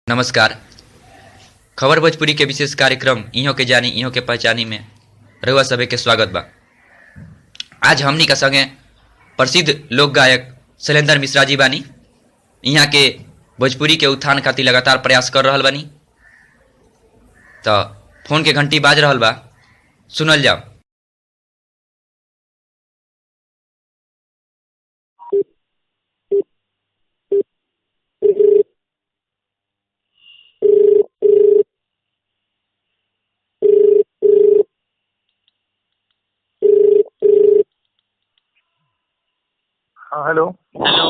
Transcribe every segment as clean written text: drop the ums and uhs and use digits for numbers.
नमस्कार। खबर भोजपुरी के विशेष कार्यक्रम इहों के जानी इहों के पहचानी में रउआ सभे के स्वागत बा। आज हमनी का संगे प्रसिद्ध लोक गायक शैलेंद्र मिश्रा जी बानी। यहाँ के भोजपुरी के उत्थान खातिर लगातार प्रयास कर रहल बानी। तो फोन के घंटी बाज रहल बा, सुनल जाओ। हाँ हेलो। हेलो,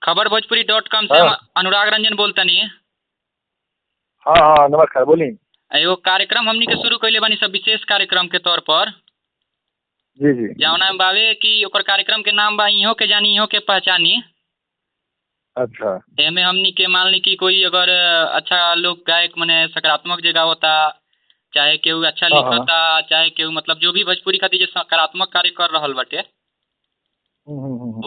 खबर भोजपुरी .com से हम अनुराग रंजन बोलतनी। हाँ हाँ नमस्कार, बोली। एगो कार्यक्रम हमनी के शुरू कइले बानी सब विशेष कार्यक्रम के तौर पर। जी जी। जौना में बावे कि ओकर कार्यक्रम के नाम बा इहों के जानी इहों के पहचानी। अच्छा। एमे हमनी के मान ली कि कोई अगर अच्छा लोक गायक मने सकारात्मक जगह होता, चाहे केहू अच्छा हाँ, लिखता, चाहे केहू मतलब जो भी भोजपुरी खातिर जो सकारात्मक कार्य कर रहल बाटे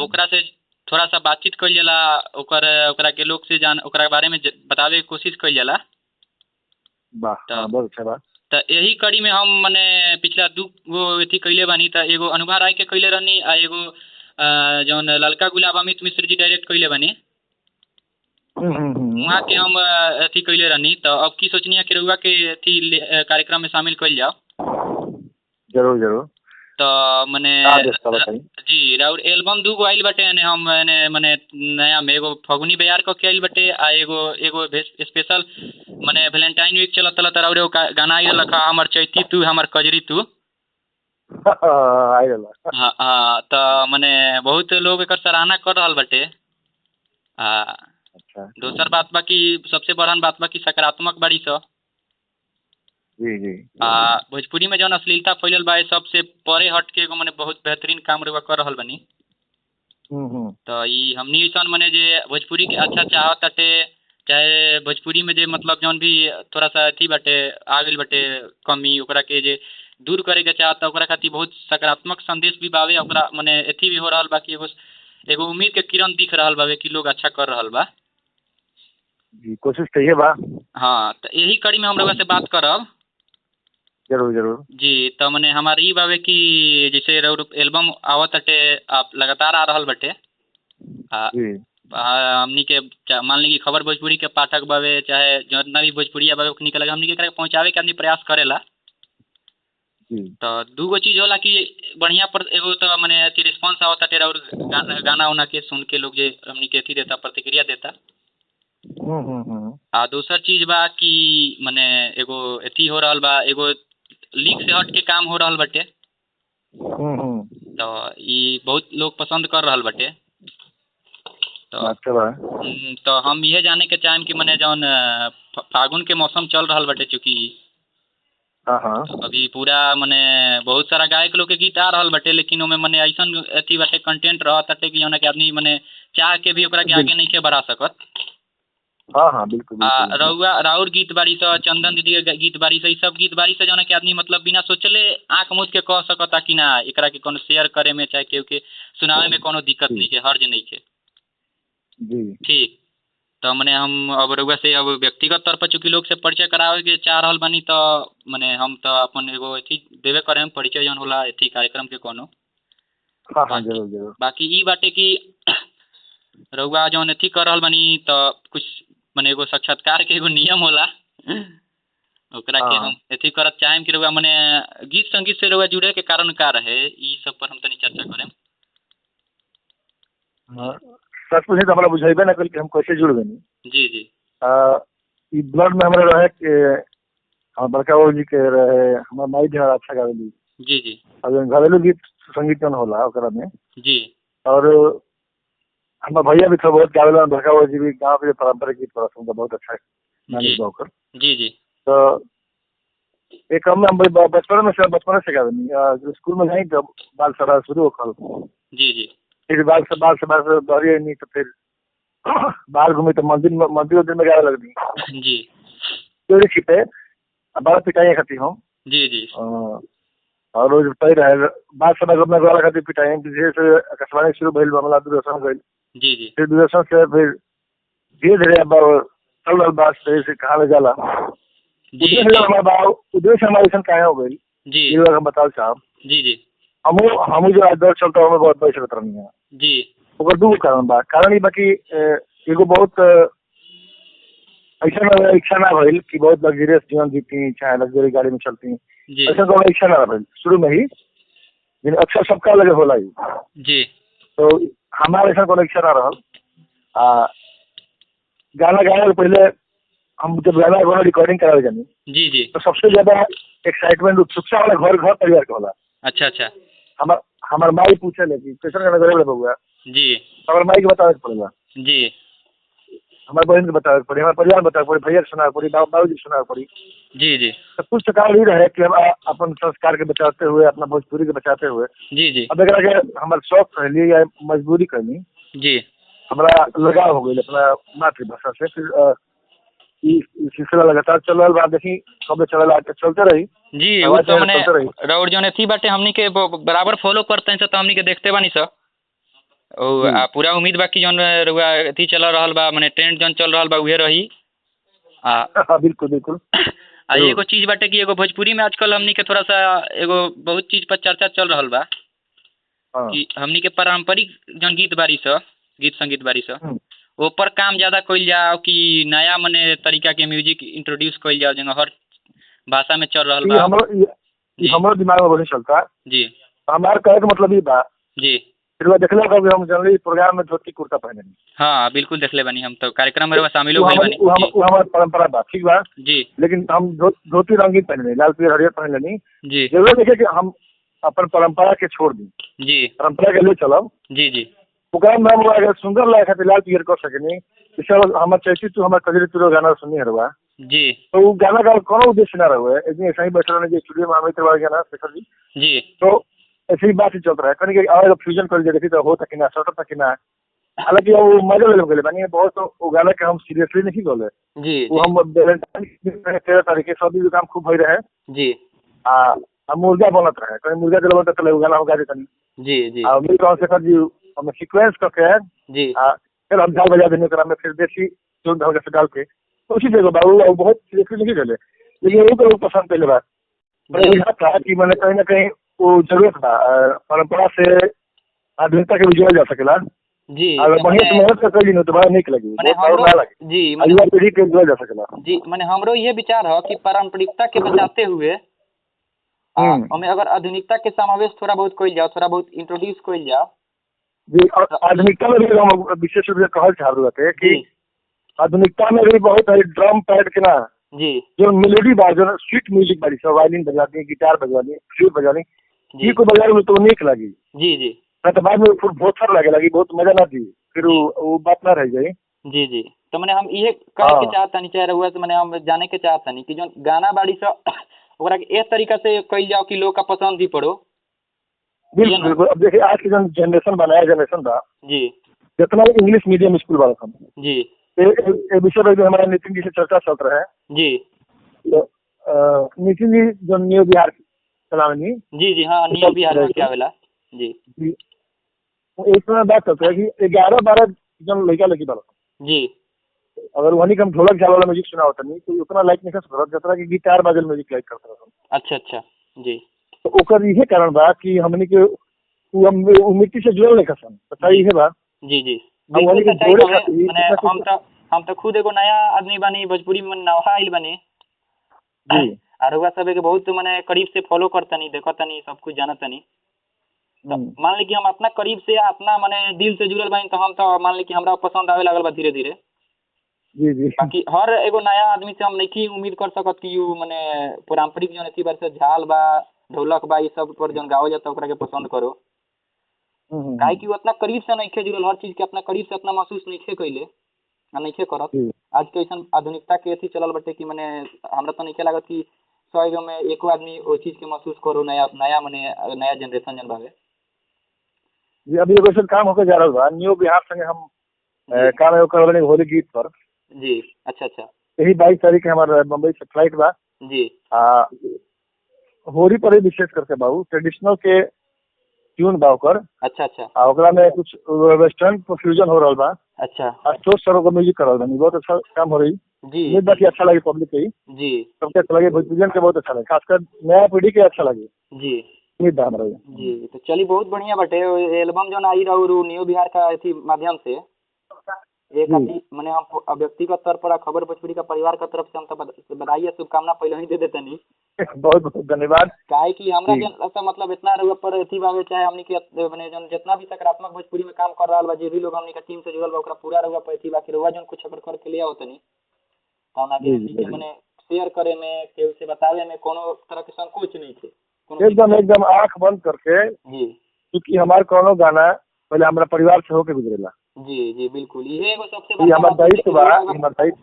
ओकरा से थोड़ा सा बातचीत कइल जाला, ओकरा के लोग से ओकरा बारे में बतावे के कोशिश कइल जाला। वाह, हाँ, बहुत अच्छा बात। तो यही कड़ी में हम मने पिछला 2 गो अथी कइले बानी। तो एगो अनुभा राय के कइले रहनी आ एगो जौन ललका गुलाब अमित मिश्र जी डायरेक्ट कइले बानी वहाँ के हम अथी कइले रहनी। तो अब की सोचनी कि रउआ के अथी कार्यक्रम में शामिल कइल जाओ। जरूर जरूर। तो मने जी राउर एल्बम 2 गो आइल बाटे ने हम मने नया में एगो फगुनी बयार को आइल बाटे आ एगो स्पेशल मने वैलेंटाइन वीक चलत राउर एगो गाना आइल लखा हमर चैती तू हमर कजरी तू। हाँ हाँ, तो मने बहुत लोग एकर सराहना कर रहल बाटे। अच्छा। दोसर बात बा कि सबसे बड़हन बात बा कि सकारात्मक बाड़ी स। जी जी। भोजपुरी में जौन अश्लीलता फैलल बा सबसे परे हट के एगो मने बहुत बेहतरीन काम रउआ कर रहल बानी। तो ई हमनी ऐसन मने जे भोजपुरी के अच्छा चाहताटे, चाहे भोजपुरी में जे मतलब जौन भी थोड़ा सा अथी बाटे आ गइल बाटे कमी, ओकरा के जे दूर करे के चाहता ओकरा खातिर बहुत सकारात्मक संदेश भी बावे। ओकरा मने अथी भी हो रहल बा कि एगो उम्मीद के किरण दिख रहल बावे कि लोग अच्छा कर रहल बा। जी, कोशिश करिए बा। हाँ, तो यही कड़ी में हम रउआ से बात करब। जरूर जरूर। जी, तो मने हमारी ई बावे कि जैसे रउर एल्बम आवत बाटे, आप लगातार आ रहल बाटे। जी। हमनी के मान ली कि खबर भोजपुरी के पाठक बावे, चाहे जितना भी भोजपुरिया बावे ओकनी के लगे हमनी के एकरा पहुँचावे के आदमी प्रयास करेला। जी। तो 2 गो चीज होला कि बढ़िया पर एगो तो मने अथी रिस्पांस आवत बाटे और गाना उना के सुन के लोग जे हमनी के अथी देता, प्रतिक्रिया देता। दूसर चीज बा कि मने एगो अथी हो रहल बा, एगो लीक से हट के काम हो रहल बाटे। तो ई बहुत लोग पसंद कर रहल बाटे। तो अच्छा बा। तो हम ये जाने के चाहेम कि मने जौन फागुन के मौसम चल रहल बाटे, चूँकि हाँ तो अभी पूरा मने बहुत सारा गायक लोग के गीत आ रहल बाटे, लेकिन ओमे मने ऐसन अथी बाटे कंटेंट रहत बाटे कि जौन के आदमी मने चाह के भी ओकरा के आगे नहीं के बढ़ा सकत। हाँ बिल्कुल। राउर गीत बारी से, चंदन दीदी के गीत बारी से, सब गीत बारी से जौन के आदमी मतलब बिना सोचले आँख मूंद के कह सकता कि ना एकरा के कोनो शेयर करे में चाहे केहू के सुनावे में कोनो दिक्कत नहीं है, हर्ज नहीं है। जी ठीक। तो मने हम अब रउआ से अब व्यक्तिगत तौर पर चूँकि लोग से परिचय करावे के चाह रहल बानी, तो मने हम तो अपन एगो अथी देवे करे परिचय जौन होला अथी कार्यक्रम के कोनो। हाँ जरूर जरूर। बाकी ई बाटे कि रउआ जौन अथी कर रहल बानी तो कुछ मने एगो साक्षात्कार के एगो नियम होला ओकरा के हम अथी करत चाहेम कि रउआ मने गीत संगीत से रउआ जुड़े के कारण का रहे, ई सब पर हम तनी चर्चा करेम। हाँ, सच पूछे तो हमरा बुझाइबे ना कल कि हम कैसे जुड़ गए। जी जी। ई ब्लड में हमरा रहे कि हम बड़का बाबू जी के रहे, हमार माई भी अच्छा गावेली। जी जी। और घरेलू गीत संगीत जौन होला ओकरा में। जी। और हमार भैया भी थोड़ा बहुत गावेला, बड़का बाबू जी भी गाँव के पारंपरिक गीत थोड़ा सुनता, बहुत अच्छा जी जी जी। तो एक हम बचपन से गावेली। स्कूल में नहीं जब बाल सभा शुरू होखल। जी जी। फिर बाल सभा से बहरी नहीं तो फिर बाहर घूमी तो मंदिर में गावे लगनी। जी। चोरी छिपे बड़ा पिटाई खाती हम। जी जी। और रोज तय रहे बात समय गमला वाला खातिर पिटाई विशेष आकाशवाणी शुरू भइल मामला दूरदर्शन गइल। जी जी। फिर दूरदर्शन से फिर धीरे धीरे अब चल रहल बा सही से कहा जाला जी उद्देश्य हमारे बा उद्देश्य हमारे ऐसा काहे हो गई जी ये लोग हम बताओ साहब जी जी हमू जो आज दौर चलता हमें बहुत पैसे खतरा नहीं है जी ओकर दू कारण बा कारण ई बाकी एगो बहुत ऐसा इच्छा ना भइल कि बहुत लग्जरियस जीवन जीती चाहे लग्जरी गाड़ी में चलती जी ऐसा तो इच्छा ना भइल शुरू में ही लेकिन अक्सर सबका लगे होला ही जी तो हमारे ऐसा कोनो इच्छा ना रहल गाना गाने से पहले हम जब गाना गाना रिकॉर्डिंग करावे जानी जी जी तो सबसे ज्यादा एक्साइटमेंट उत्सुकता वाला घर परिवार के होला अच्छा अच्छा हमार माई पूछे ले कि कैसे गाना करे बउआ जी हमार माई के बतावे के पड़ेगा जी हमारे बहन के बतावे के पड़ी हमारे परिवार बतावे के पड़ी भैया के सुनावे पड़ी बाबू जी सुनावे पड़ी जी जी तो कुछ तो कारण ही रहे कि हम अपन संस्कार के बचाते हुए अपना भोजपुरी के बचाते हुए जी जी अब एक हमारे शौक कहलिए या मजबूरी कहली जी हमारा लगाव हो गई अपना मातृभाषा से फिर ई सिलसिला लगातार चल रहा देखी कब चलते रही जी वो तो मैंने रउर जौन थी बाटे हमनी के बराबर फॉलो करते हैं तो हमनी के देखते बानी सर पूरा उम्मीद बा कि जौन रउआ अथी चल रहल बा माने ट्रेंड जौन चल रहल बा उहे रही बिल्कुल बिल्कुल एगो चीज बाटे कि एगो भोजपुरी में आजकल हमनी के थोड़ा सा एगो बहुत चीज पर चर्चा चल रहल बा कि हमनी के पारंपरिक जौन गीत संगीत बारी स ऊपर काम ज्यादा कइल जाओ कि नया मने तरीका के म्यूजिक इंट्रोड्यूस कइल जाओ जगह हर भाषा में चल रहल बा हमरो दिमाग में वही चलता जी हमार कहे के मतलब ई बा जी फिर देखले कभी हम जनरली प्रोग्राम में धोती कुर्ता पहने हाँ बिल्कुल देखले बानी हम तो कार्यक्रम में शामिल हो गइल बानी वो हमार परंपरा बा ठीक बा जी लेकिन हम धोती रंगीन पहने लाल पीला हरियर पहन लेनी जी जरूर देखे कि हम अपन परंपरा के छोड़ दी जी परंपरा के लिए चलब जी जी ओकरा में हम अगर सुंदर लगे खातिर लाल पीयर कर सकेनी जैसे हमर चैती तू हमर कजरी तू गाना सुनी हरवा जी तो वो गाना का कोनो उद्देश्य ना रहे एक दिन ऐसा ही बैठे रहने स्टूडियो में हमें करवा गाना शेखर जी जी तो ऐसे ही बात ही चलता है कहीं और फ्यूजन कर देखी तो हो तक ना सट तक ना हालांकि वो मजा ले गए बानी बहुत वो गाना के हम सीरियसली नहीं बोले जी वो हम वैलेंटाइन 13 तारीख के सभी काम खूब भई रहे जी हम मुर्गा बनत रहे कहीं मुर्गा जल बनता चले गाना हम गा देते जी जी मेरे गाँव शेखर जी हमें सीक्वेंस करके जी फिर हम झाल बजा देने करा में फिर देसी चून धागा से डाल के उसी जगह बाबू बहुत सीरियसली नहीं चले लेकिन वो लोग पसंद पहले बात पर था कि मैंने कहीं ना कहीं वो जरूरत था परंपरा से आधुनिकता के भी जोड़ा जा सकेला जी अगर बढ़िया से मेहनत कर ली तो बड़ा निक लगी जी युवा पीढ़ी के जोड़ा जा सकेला जी मैंने हमरो ये विचार है कि पारंपरिकता के बचाते हुए हमें अगर आधुनिकता के समावेश थोड़ा बहुत कइल जाओ थोड़ा बहुत इंट्रोड्यूस कइल जाओ जी और आधुनिकता में भी हम विशेष रूप से कहल चाह रहे थे कि आधुनिकता में भी बहुत है ड्रम पैड के ना जी जो मेलोडी बा जो स्वीट म्यूजिक बारी सब वायलिन बजाती गिटार बजानी फ्लूट बजानी जी को बजाने में तो निक लगी जी जी तो बाद में फिर बहुत सार लगे लगी बहुत मजा ना दी फिर वो बात ना रह जाए जी जी तो मैंने हम ये कहे के चाहता नहीं चाहे रहुआ तो मैंने हम जाने के चाहता नहीं कि जो गाना बाड़ी से ओकरा के एक तरीका से कइल जाओ कि लोग का पसंद भी पड़ो बिल्कुल बिल्कुल अब देखिए आज की जो जनरेशन बनाया जनरेशन था जी जितना इंग्लिश मीडियम स्कूल वाला था जी विषय पर हमारा नितिन जी से चर्चा चल रहा है जी नितिन जी जो न्यू बिहार चलावनी जी जी हाँ न्यू बिहार में क्या वाला जी एक बात चलता है कि 11-12 जन लड़का लड़की वाला जी अगर वही कम ढोलक झाल वाला म्यूजिक सुना होता नहीं तो उतना लाइक नहीं कर सकता जितना कि गिटार बाजल म्यूजिक लाइक करता था अच्छा अच्छा जी तो ओकर इहे कारण बा कि हमनी के वो मिट्टी से जुड़ल नहीं खसन पता इहे बा जी जी हम तो खुद एगो नया आदमी बानी भोजपुरी में नवा आइल बानी और हुआ सब के बहुत मैंने करीब से फॉलो करतनी देखतनी सब कुछ जानतनी तो मान ली कि हम अपना करीब से अपना माने दिल से जुड़ल बानी तो हम तो मान ली कि हमरा पसंद आवे लागल बा धीरे धीरे जी जी बाकी हर एगो नया आदमी से हम नहीं उम्मीद कर सकत कि यू माने पारंपरिक जो एथी बार से झाल बा ढोलक बा ये सब पर जन गावल जाता ओकरा के पसंद करो काहे कि उतना करीब से नहीं जुड़ल हर चीज के अपना करीब से अपना महसूस नहीं कइले नहीं करत आज के ऐसा आधुनिकता के अथी चलल बटे कि माने हमरा तो नहीं लागत कि 100 गो में एको आदमी वो चीज के महसूस करो नया नया माने नया जनरेशन जन बावे जी अभी एगो ऐसा काम होकर जा रहा बा न्यू बिहार संगे हम काम एगो करवाने होली गीत पर जी अच्छा अच्छा यही 22 तारीख के हमारे मुंबई से फ्लाइट बा जी होली पर ही विशेष करके बाबू ट्रेडिशनल के ट्यून बा ओकर अच्छा अच्छा ओकरा में कुछ वेस्टर्न फ्यूजन हो रहा बा अच्छा स्टोर सर को म्यूजिक कर रहा बहुत अच्छा काम हो रही जी उम्मीद बाकी अच्छा लगे पब्लिक के ही, जी सबके अच्छा लगे, भोजपुरियन के बहुत अच्छा लगे, खासकर नया पीढ़ी के अच्छा लगे, जी उम्मीद बा हमरा। जी। तो चलिए बहुत बढ़िया बाटे एल्बम जो आई रहू न्यू बिहार का अथी माध्यम से एक अथी मैंने हम व्यक्तिगत तौर पर खबर भोजपुरी का परिवार का तरफ से हम तो बधाई या शुभकामना पहले ही दे देते नहीं। बहुत बहुत धन्यवाद। काहे कि हमरा के ऐसा मतलब इतना रउआ पर अथी बावे चाहे हमनी के माने जन जितना भी सकारात्मक भोजपुरी में काम कर रहा बा जे भी लोग हमनी के टीम से जुड़ल बा ओकरा पूरा रउआ पर अथी बा कि रउआ जन कुछ खबर करके लिया होतनी तो हमरा के माने शेयर करे में केहू से बतावे में कोनो तरह के संकोच नहीं थे, एकदम एकदम आंख बंद करके जी, क्योंकि हमार कोनो गाना पहले हमारा परिवार से होके गुजरेला। जी जी बिल्कुल ये एगो सबसे ये हमारा दायित्व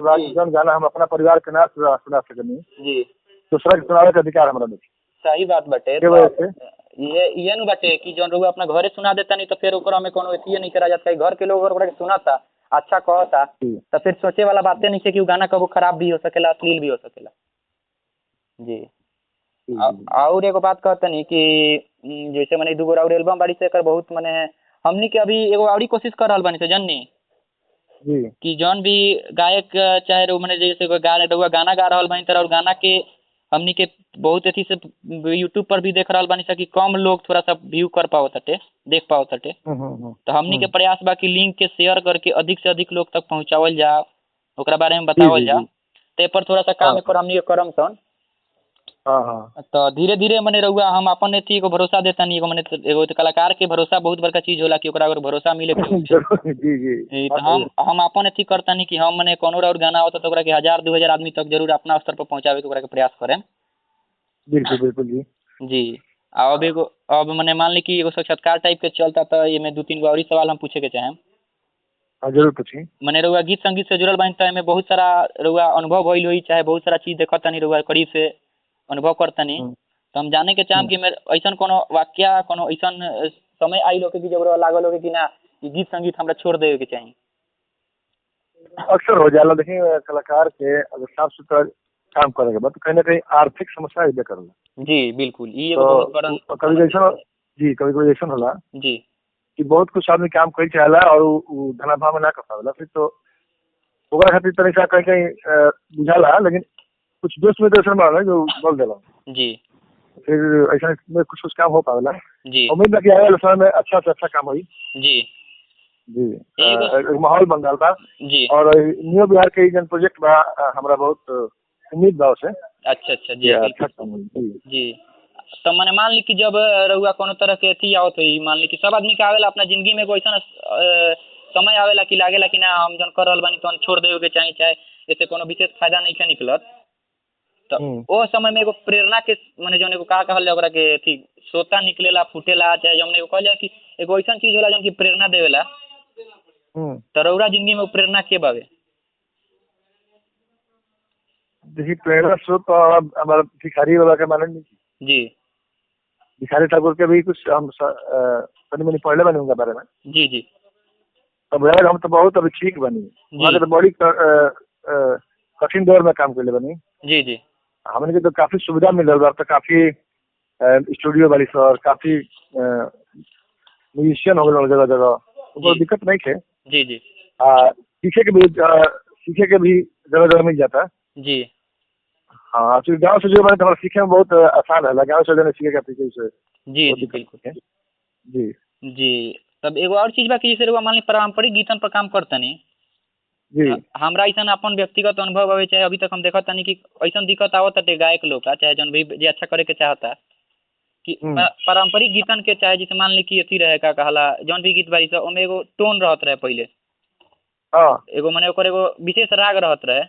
बा कि जौन गाना हम अपना परिवार के ना सुना सकनी जी दूसरा के सुनावे के अधिकार हमरा नहीं। सही बात बाटे। के वजह से ये नु बाटे कि जौन रउआ अपना घरे सुना देता नहीं तो फिर ओकरा में कोनो अथी नहीं करा जाता, घर के लोग ओकरा के सुनाता अच्छा कहता तो फिर सोचे वाला बातें नहीं है कि वो गाना कबो खराब भी हो सकेला, अश्लील भी हो सकेला। जी और एगो बात कहतनी कि जैसे मैंने दूगो और एल्बम बाड़ी से एकर बहुत माने हमनी के अभी एगो और कोशिश कर रहल बानी से जननी जी कि जौन भी गायक चाहे रो माने जैसे गाना गा रहल बानी तरह और गाना के हमनी के बहुत अथी से यूट्यूब पर भी देख रहल बानी सा कि कम लोग थोड़ा सा व्यू कर पाओ तटे देख पाओ तटे तो हमनी के प्रयास बा कि लिंक के शेयर करके अधिक से अधिक लोग तक पहुंचावल जाओ, ओकरा बारे में बतावल जाओ, ते पर थोड़ा सा काम पर हमनी के करम सन। तो धीरे धीरे मने रहुआ हम अपन अथी को भरोसा देता नहीं, एगो मने एगो कलाकार के भरोसा बहुत बड़का चीज होला कि ओकरा अगर भरोसा मिले जी तो हम अपन अथी करता नहीं कि हम मने कोनो और गाना होता तो ओकरा के 1000-2000 आदमी तक जरूर अपना स्तर पर पहुंचावे के ओकरा के प्रयास करें। बिल्कुल बिल्कुल जी जी अब एगो अब मने मान ली कि एगो साक्षात्कार टाइप के चलता तो ये में 2-3 गो और सवाल हम पूछे के चाहें। जरूर पूछी। मने रहुआ गीत संगीत से जुड़ल बानी तो में बहुत सारा रहुआ अनुभव भइल होई चाहे बहुत सारा चीज देखत तनी रहुआ करीब से अनुभव करतनी तो हम जाने के चाहम कि ऐसा कोनो वाक्य कोनो ऐसा समय आई लोग कि जब लागल हो कि ना गीत संगीत हमरा छोड़ देवे के चाहिए। अक्सर हो जाला, देखिए कलाकार के अगर साफ सुथरा काम करे के बाद तो कहीं ना कहीं आर्थिक समस्या इधर करला। जी बिल्कुल ये बहुत बड़ा कभी जैसा जी कभी जैसा होला जी कि बहुत कुछ आदमी काम कर चाहला और धनाभाव में ना कर पावेला फिर तो ओकरा खातिर तनी सा कहीं कहीं बुझाला, लेकिन कुछ दोस्त में तो ऐसा माना जो बोल देला जी फिर ऐसा में कुछ काम हो पावेला। जी उम्मीद है कि आने वाले समय में अच्छा से अच्छा काम होई। जी जी एक माहौल बन रहा था जी और न्यू बिहार के जन प्रोजेक्ट बा हमरा बहुत उम्मीद बा उसे। अच्छा जी अच्छा काम होई जी। तो मैंने मान ली कि जब रहुआ कोनो तरह के अथी आवत हुई मान ली कि सब आदमी के आवेला अपना जिंदगी में कोई ऐसा समय आवेला कि लागेला कि ना हम जन कर रहल बानी तो छोड़ देवे के चाहिए चाहे जैसे कोनो विशेष फायदा नहीं निकलत तो ओ समय में एगो प्रेरणा के माने जौन एगो का कहल जाए ओकरा के अथी सोता निकलेला फूटेला चाहे जौन एगो कहल जाए कि एगो ऐसा चीज होला जौन की प्रेरणा देवेला तो रउरा जिंदगी में प्रेरणा के बावे? देखिए प्रेरणा स्रोत तो हमारा भिखारी वाला के माने नहीं जी भिखारी ठाकुर के भी कुछ हम तनी मनी पढ़ले बनी उनके बारे में। जी जी अब यार हम तो बहुत अभी ठीक बनी वहाँ तो बड़ी कठिन दौर में काम कर बनी। जी जी हमने के तो काफी सुविधा मिल रहा तो काफी स्टूडियो वाली सर काफी म्यूजिशियन हो गए जगह जगह तो दिक्कत नहीं थे। जी जी सीखे के भी जगह जगह मिल जाता जी। हाँ तो गाँव से जो मैंने हमारा सीखे में बहुत आसान है, गाँव से जो सीखे का तरीके से जी जी बिल्कुल जी जी। तब एगो और चीज बा कि जैसे मान ली पारंपरिक गीतन पर काम करतनी जी हमरा ऐसा अपन व्यक्तिगत अनुभव आवे चाहे अभी तक हम देखत तानी कि ऐसा दिक्कत आवत है गायक लोग का चाहे जौन भी जे अच्छा करे के चाहता कि पारंपरिक गीतन के चाहे जैसे मान ली कि अथी रहे का कहला जौन भी गीत बारी से ओमे एगो टोन रहत रहे पहले एगो माने ओकर एगो विशेष राग रहत रहे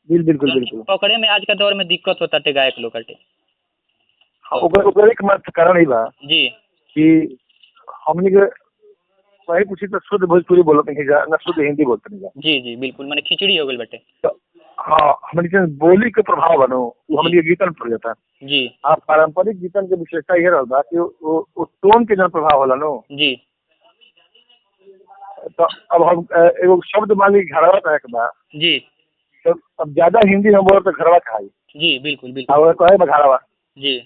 बिल्कुल बिल्कुल पकड़े में आज का दौर में दिक्कत होता है गायक लोग के। ओकर एक मात्र कारण ही बा जी कि हमने के सही पूछी तो शुद्ध भोजपुरी बोलते नहीं जा ना शुद्ध हिंदी बोलते नहीं जा। जी जी बिल्कुल मैंने खिचड़ी हो गई बेटे तो हाँ हमने के बोली के प्रभाव बनो वो हमने गीतन पड़ जाता जी। आप पारंपरिक गीतन के विशेषता ये रहता कि वो टोन के जन प्रभाव होला नो जी। तो अब हम एगो शब्द मान ली घरवा का एक बा जी तो अब ज्यादा हिंदी हम बोल तो घरवा कहाई जी बिल्कुल बिल्कुल और कहे घरवा जी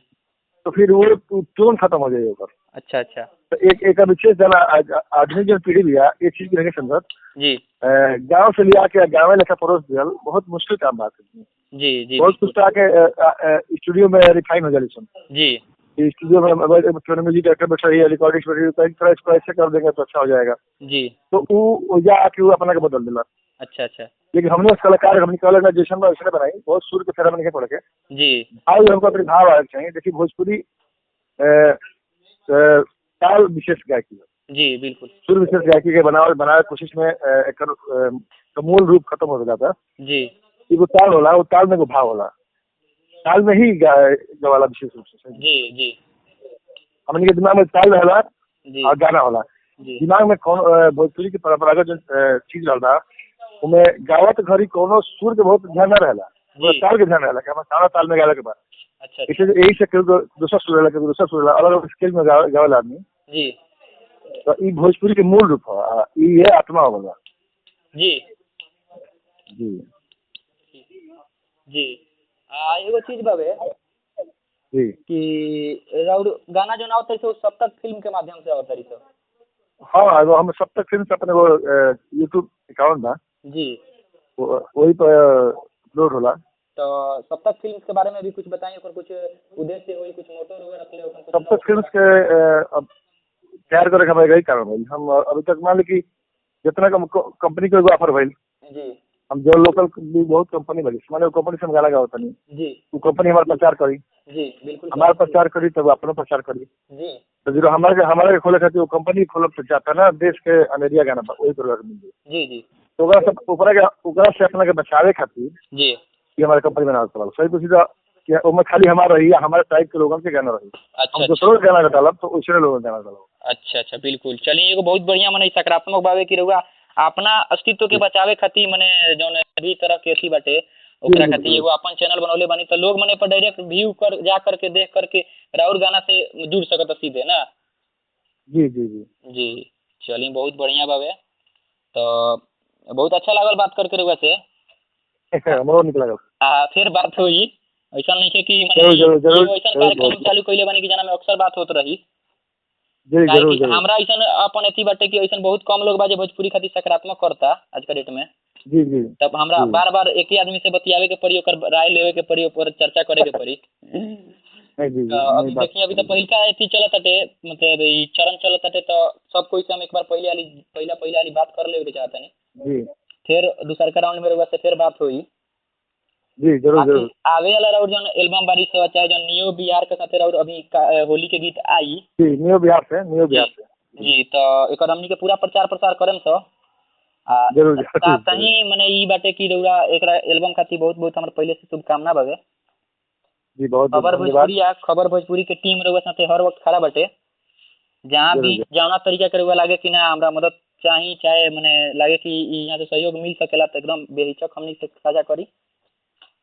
तो फिर वो टोन खत्म हो जाएगा। अच्छा अच्छा तो एक विशेष जना आधुनिक जो पीढ़ी भी है एक चीज के संदर्भ जी गांव से लिया के गाँव लेखा परोस दियल बहुत मुश्किल काम बात है। जी जी बहुत कुछ आके स्टूडियो में रिफाइन हो जाए जी स्टूडियो में म्यूजिक डायरेक्टर बैठा है रिकॉर्डिंग थोड़ा ऐसे कर देंगे तो अच्छा हो जाएगा। जी तो वो जा आके वो अपना के बदल दिला। अच्छा अच्छा लेकिन हमने कलाकार हमने कल जैसन वैसे बनाई बहुत सुर के फेरा में नहीं पड़ के जी भाव हमको अपने भाव आना चाहिए। देखिए भोजपुरी ताल विशेष गायकी है। जी बिल्कुल सुर विशेष गायकी के बनावे कोशिश में एक मूल रूप खत्म हो जाता है। जी वो ताल होला वो ताल में वो भाव होला ताल में ही गवाला विशेष रूप से जी जी हमने के दिमाग में ताल होला जी और गाना होला। जी दिमाग में कौन भोजपुरी की परंपरागत जो चीज रहता उनमें गावत घड़ी कोनो सुर के बहुत ध्यान न रहला जी ताल के ध्यान रहला कि हम सारा ताल में गावे के बाद अच्छा इसे यही से दूसरा सुर रहला दूसरा सुर रहला अलग अलग स्केल में गावेला आदमी। जी तो ये भोजपुरी के मूल रूप है ये आत्मा होगा। जी जी जी एगो चीज बाबे जी कि राउर गाना जो ना होता है सप्तक फिल्म के माध्यम से होता है। हाँ वो हम सब तक फिल्म से अपने वो यूट्यूब अकाउंट था जी वही पर अपलोड होला। तो सप्तक फिल्म के बारे में भी कुछ बताइए और कुछ उद्देश्य हो कुछ मोटो वगैरह रखले हो सब तक फिल्म के तैयार करे हमारे यही कारण भाई हम अभी तक मान ली कि जितना कंपनी को ऑफर भाई जी हम जो लोकल भी बहुत कंपनी बनी माने कंपनी से हम गाना गावत नहीं जी वो कंपनी हमारा प्रचार करी जी बिल्कुल हमारा प्रचार करी तब अपना प्रचार करी जी तो जो हमारे खोले खातिर वो कंपनी खोलब तो चाहता ना देश के अमेरिया गाना वही परिवार मिल जाए। जी जी तो ओकरा से अपना के बचावे खातिर जी कि हमारे कंपनी बनावल पड़ल सही तो सीधा कि ओमे खाली हमारा रही हमारे टाइप के लोगों के गाना रही अच्छा हम दूसरों के गाना डालब तो उसने लोगों के गाना डालब। अच्छा अच्छा बिल्कुल चलिए एगो बहुत बढ़िया मने सकारात्मक बावे की रहुआ अपना अस्तित्व के बचावे खातिर मने जौन अभी तरह के अथी बाटे ओकरा खातिर एगो अपन चैनल बनौले बानी तो लोग मने पर डायरेक्ट व्यू कर जा करके देख करके राउर गाना से जुड़ सकत सीधे ना। जी जी जी जी चलिए बहुत बढ़िया बावे तो बहुत अच्छा लागल बात करके रहुआ से हमरो निकला फिर बात हुई ऐसा नहीं है कि जरूर ऐसा कार्यक्रम चालू कैले बानी कि जना में अक्सर बात होत रही जरूर हमरा ऐसा अपन अथी बाटे कि ऐसा बहुत कम लोग बाजे भोजपुरी खातिर सकारात्मक करता आज के डेट में जी जी तब हमरा बार बार एक ही आदमी से बतियावे के पड़ी ओकर राय लेवे के पड़ी ऊपर चर्चा करे के पड़ी। अभी देखिए अभी तो पहिलका अथी चलत हटे मतलब ई चरण चलत हटे तो सब कोई से हम एक बार पहले वाली बात कर लेवे के चाहता नहीं जी फिर दूसरा का राउंड में रहुआ से फिर बात हुई। जी जरूर आवे वाला राउर जौन एल्बम बारी से चाहे जौन नियो बिहार के साथे राउर अभी होली के गीत आई जी नियो बिहार से जी तो एकर हमनी के पूरा प्रचार प्रसार करम सो जरूर सही मने ई बाटे की रउरा एकरा एल्बम खातिर बहुत बहुत हमर पहले से शुभकामना बावे। जी बहुत खबर भोजपुरी के टीम रउआ साथे हर वक्त खड़ा बाटे जहां भी जौना तरीका के रउआ लागे कि ना हमरा मदद चाही चाहे मने लागे कि यहाँ से सहयोग मिल सकेला तो एकदम बेहिचक हमनी से साझा करी।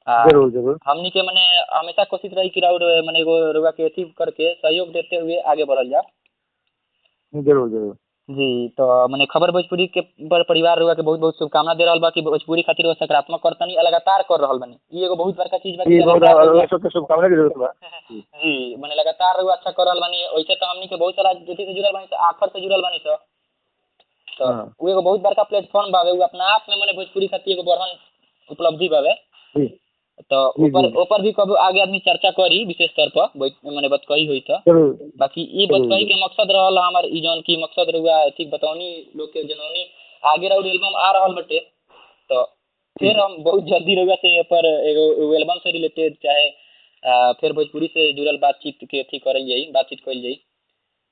जरूर हमनी के मने हमेशा कोशिश रही कि राउर मने एगो रउआ के अथी करके सहयोग देते हुए आगे बढ़ल जा। जरूर जी तो मने खबर भोजपुरी के परिवार रउआ के बहुत बहुत शुभकामना दे रहल बा कि भोजपुरी खातिर वो सकारात्मक करतनी लगातार कर रहल बानी ई एगो बहुत बड़का चीज बा कि शुभकामना की जरूरत बा जी मने लगातार रउआ अच्छा कर रहल बानी। वैसे तो हमनी के बहुत सारा जति से जुड़ल बानी तो आखर से जुड़ल बानी तो वो एगो बहुत बड़का प्लेटफॉर्म बावे वो अपना आप में मने भोजपुरी खातिर एगो बड़हन उपलब्धि बावे तो ऊपर भी कब आगे आदमी चर्चा करी विशेष तौर पर मैंने बात कही हुई था बाकी ये बात कही के मकसद रहल हमार ई जौन की मकसद रहुआ ठीक बताओनी लोग के जनौनी आगे राउर एल्बम आ रहल बटे तो फिर हम बहुत जल्दी रहुआ से पर एगो एल्बम से रिलेटेड चाहे फिर भोजपुरी से जुड़ल बातचीत के अथी करल जाई बातचीत कइल जाई।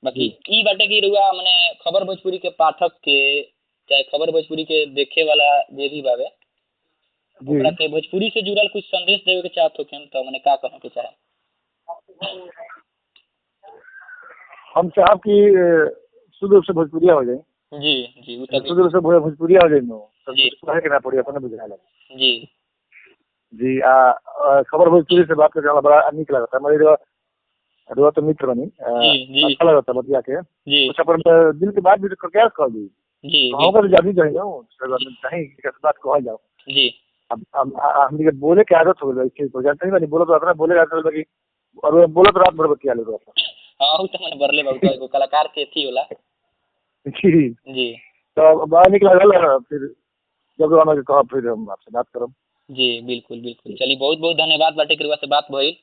बाकी ई बाटे की रहुआ मने खबर भोजपुरी के पाठक के चाहे खबर भोजपुरी के देखे वाला जे भी बावे ओकरा के भोजपुरी से जुड़ल कुछ संदेश देवे के चाहत हो तो मैंने का कहने के चाहे हम चाहब कि शुद्ध रूप से भोजपुरिया हो जाए। जी जी शुद्ध रूप से भोजपुरिया हो जाए जी के ना पड़ी अपने बुझा लगे जी जी खबर भोजपुरी से बात करके बड़ा निक लगता है मेरे तो मित्र बनी अच्छा लगता है बतिया के कुछ अपन दिल की बात भी क्या कह दी जी हम जानी चाहिए बात कह जाओ जी अब हम बोले की आदत हो गई जानते नहीं बोलो तो अपना बोले आदत होगी और बोलो तो रात भर बतिया ले हाँ उ तो मैंने बरले बहुत एगो कलाकार के थी होला। जी जी तो बड़ा निक लागल फिर जब आना के कहा फिर हम आपसे बात करब। जी बिल्कुल बिल्कुल चलिए बहुत बहुत धन्यवाद बाटे कि रउआ से बात भइल।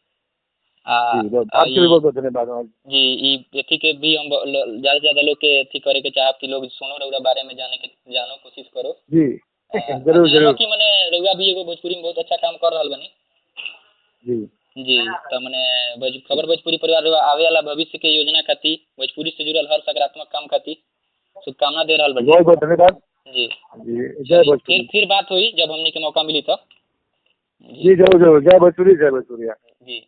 आ जी बहुत आ, आपके भी बहुत ई बहुत धन्यवाद। जी ई एथी के भी हम ज़्यादा से ज़्यादा लोग के एथी करे के चाहब कि लोग सुनो रउआ बारे में जानो कोशिश करो। जी जरूर जानो जरूर कि मने रउआ भी एगो भोजपुरी में बहुत अच्छा काम कर रहल बानी। जी जी तो मने खबर भोजपुरी परिवार रउआ आवे वाला भविष्य के योजना खातिर भोजपुरी से जुड़ल हर सकारात्मक काम खातिर शुभकामना दे रहल बानी। बहुत बहुत धन्यवाद। जी जी जय चलिए भोजपुरी। फिर बात हुई जब हमनी के मौका मिली तो। जी जरूर जरूर जय भोजपुरी जय भोजपुरी। जी